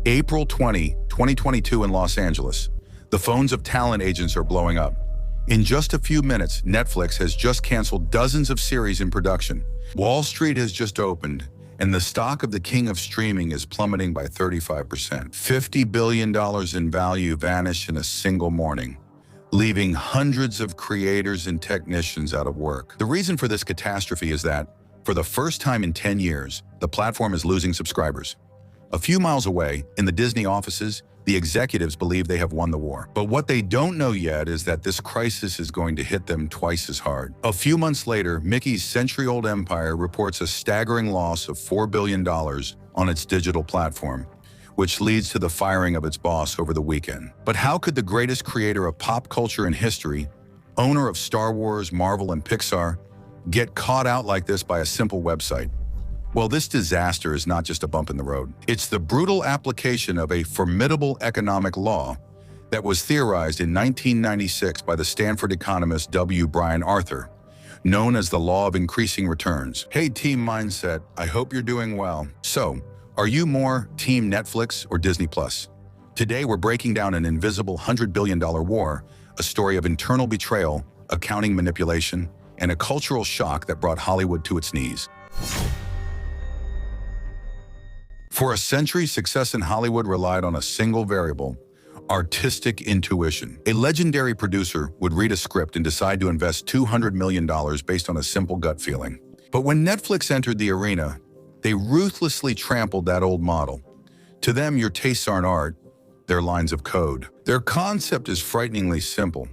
April 2022 in Los Angeles. The phones of talent agents are blowing up. In just a few minutes, Netflix has just canceled dozens of series in production. Wall Street has just opened, and the stock of the king of streaming is plummeting by 35%. $50 billion in value vanished in a single morning, leaving hundreds of creators and technicians out of work. The reason for this catastrophe is that, for the first time in 10 years, the platform is losing subscribers. A few miles away, in the Disney offices, the executives believe they have won the war. But what they don't know yet is that this crisis is going to hit them twice as hard. A few months later, Mickey's century-old empire reports a staggering loss of $4 billion on its digital platform, which leads to the firing of its boss over the weekend. But how could the greatest creator of pop culture in history, owner of Star Wars, Marvel, and Pixar, get caught out like this by a simple website? Well, this disaster is not just a bump in the road. It's the brutal application of a formidable economic law that was theorized in 1996 by the Stanford economist W. Brian Arthur, known as the law of increasing returns. Hey, Team Mindset, I hope you're doing well. So, are you more Team Netflix or Disney Plus? Today, we're breaking down an invisible $100 billion war, a story of internal betrayal, accounting manipulation, and a cultural shock that brought Hollywood to its knees. For a century, success in Hollywood relied on a single variable: artistic intuition. A legendary producer would read a script and decide to invest $200 million based on a simple gut feeling. But when Netflix entered the arena, they ruthlessly trampled that old model. To them, your tastes aren't art, they're lines of code. Their concept is frighteningly simple: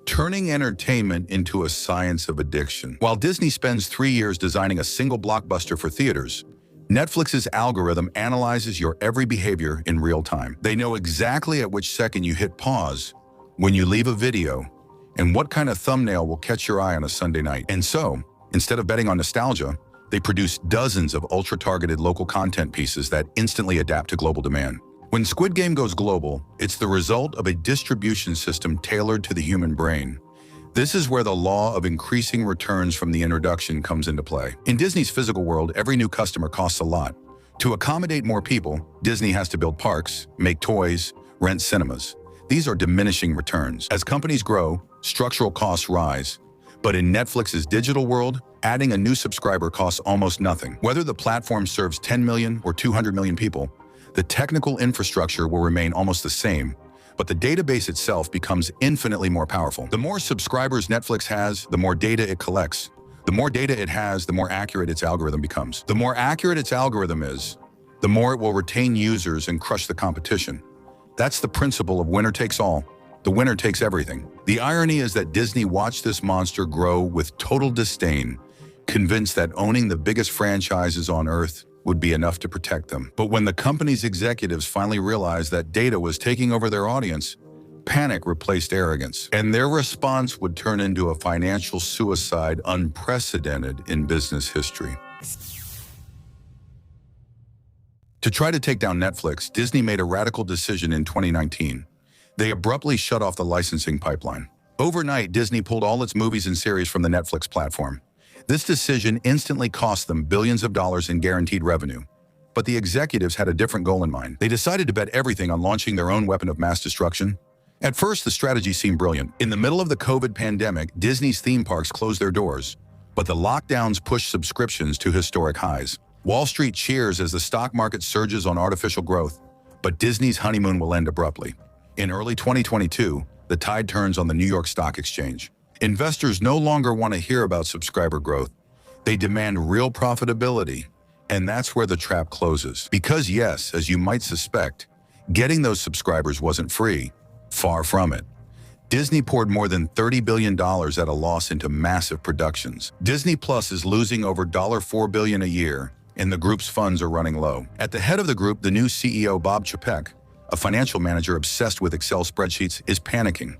turning entertainment into a science of addiction. While Disney spends 3 years designing a single blockbuster for theaters, Netflix's algorithm analyzes your every behavior in real time. They know exactly at which second you hit pause, when you leave a video, and what kind of thumbnail will catch your eye on a Sunday night. And so, instead of betting on nostalgia, they produce dozens of ultra-targeted local content pieces that instantly adapt to global demand. When Squid Game goes global, it's the result of a distribution system tailored to the human brain. This is where the law of increasing returns from the introduction comes into play. In Disney's physical world, every new customer costs a lot. To accommodate more people, Disney has to build parks, make toys, rent cinemas. These are diminishing returns. As companies grow, structural costs rise. But in Netflix's digital world, adding a new subscriber costs almost nothing. Whether the platform serves 10 million or 200 million people, the technical infrastructure will remain almost the same, but the database itself becomes infinitely more powerful. The more subscribers Netflix has, the more data it collects. The more data it has, the more accurate its algorithm becomes. The more accurate its algorithm is, the more it will retain users and crush the competition. That's the principle of winner takes all. The winner takes everything. The irony is that Disney watched this monster grow with total disdain, convinced that owning the biggest franchises on Earth would be enough to protect them. But when the company's executives finally realized that data was taking over their audience, panic replaced arrogance, and their response would turn into a financial suicide unprecedented in business history. To try to take down Netflix, Disney made a radical decision in 2019. They abruptly shut off the licensing pipeline. Overnight, Disney pulled all its movies and series from the Netflix platform. This decision instantly cost them billions of dollars in guaranteed revenue. But the executives had a different goal in mind. They decided to bet everything on launching their own weapon of mass destruction. At first, the strategy seemed brilliant. In the middle of the COVID pandemic, Disney's theme parks closed their doors, but the lockdowns pushed subscriptions to historic highs. Wall Street cheers as the stock market surges on artificial growth, but Disney's honeymoon will end abruptly. In early 2022, the tide turns on the New York Stock Exchange. Investors no longer want to hear about subscriber growth. They demand real profitability, and that's where the trap closes. Because yes, as you might suspect, getting those subscribers wasn't free. Far from it. Disney poured more than $30 billion at a loss into massive productions. Disney Plus is losing over $4 billion a year, and the group's funds are running low. At the head of the group, the new CEO Bob Chapek, a financial manager obsessed with Excel spreadsheets, is panicking.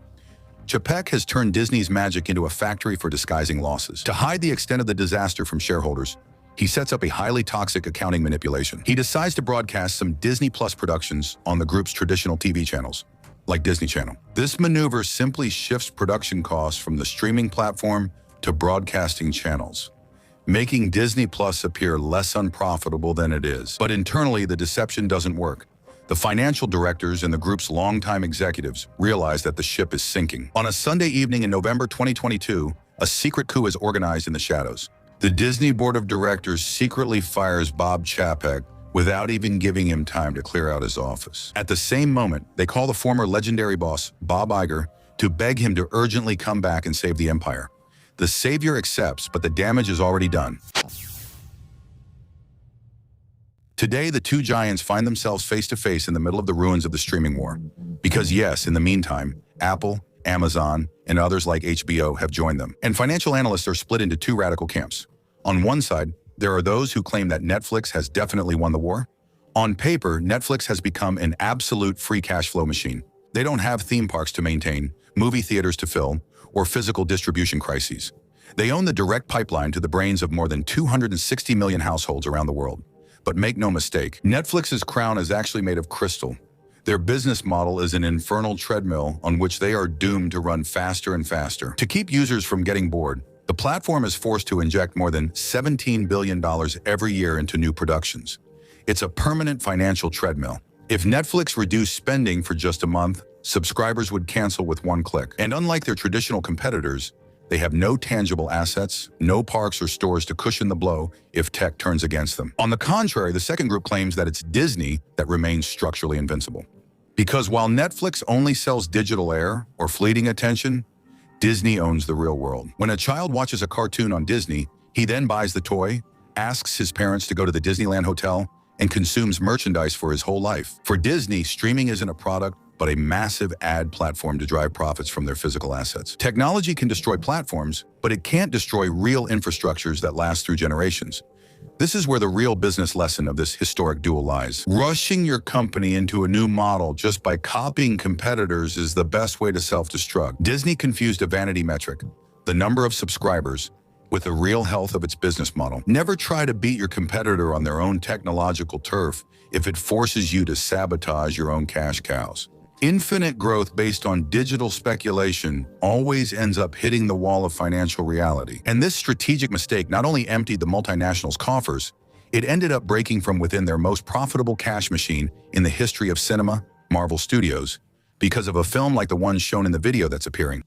Shakeup has turned Disney's magic into a factory for disguising losses. To hide the extent of the disaster from shareholders, he sets up a highly toxic accounting manipulation. He decides to broadcast some Disney Plus productions on the group's traditional TV channels, like Disney Channel. This maneuver simply shifts production costs from the streaming platform to broadcasting channels, making Disney Plus appear less unprofitable than it is. But internally, the deception doesn't work. The financial directors and the group's longtime executives realize that the ship is sinking. On a Sunday evening in November 2022, a secret coup is organized in the shadows. The Disney board of directors secretly fires Bob Chapek without even giving him time to clear out his office. At the same moment, they call the former legendary boss, Bob Iger, to beg him to urgently come back and save the empire. The savior accepts, but the damage is already done. Today, the two giants find themselves face to face in the middle of the ruins of the streaming war. Because yes, in the meantime, Apple, Amazon, and others like HBO have joined them. And financial analysts are split into two radical camps. On one side, there are those who claim that Netflix has definitely won the war. On paper, Netflix has become an absolute free cash flow machine. They don't have theme parks to maintain, movie theaters to fill, or physical distribution crises. They own the direct pipeline to the brains of more than 260 million households around the world. But make no mistake, Netflix's crown is actually made of crystal. Their business model is an infernal treadmill on which they are doomed to run faster and faster. To keep users from getting bored, the platform is forced to inject more than $17 billion every year into new productions. It's a permanent financial treadmill. If Netflix reduced spending for just a month, subscribers would cancel with one click. And unlike their traditional competitors, they have no tangible assets, no parks or stores to cushion the blow if tech turns against them. On the contrary, the second group claims that it's Disney that remains structurally invincible. Because while Netflix only sells digital air or fleeting attention, Disney owns the real world. When a child watches a cartoon on Disney, he then buys the toy, asks his parents to go to the Disneyland hotel, and consumes merchandise for his whole life. For Disney, streaming isn't a product, but a massive ad platform to drive profits from their physical assets. Technology can destroy platforms, but it can't destroy real infrastructures that last through generations. This is where the real business lesson of this historic duel lies. Rushing your company into a new model just by copying competitors is the best way to self-destruct. Disney confused a vanity metric, the number of subscribers, with the real health of its business model. Never try to beat your competitor on their own technological turf if it forces you to sabotage your own cash cows. Infinite growth based on digital speculation always ends up hitting the wall of financial reality. And this strategic mistake not only emptied the multinationals' coffers, it ended up breaking from within their most profitable cash machine in the history of cinema, Marvel Studios, because of a film like the one shown in the video that's appearing.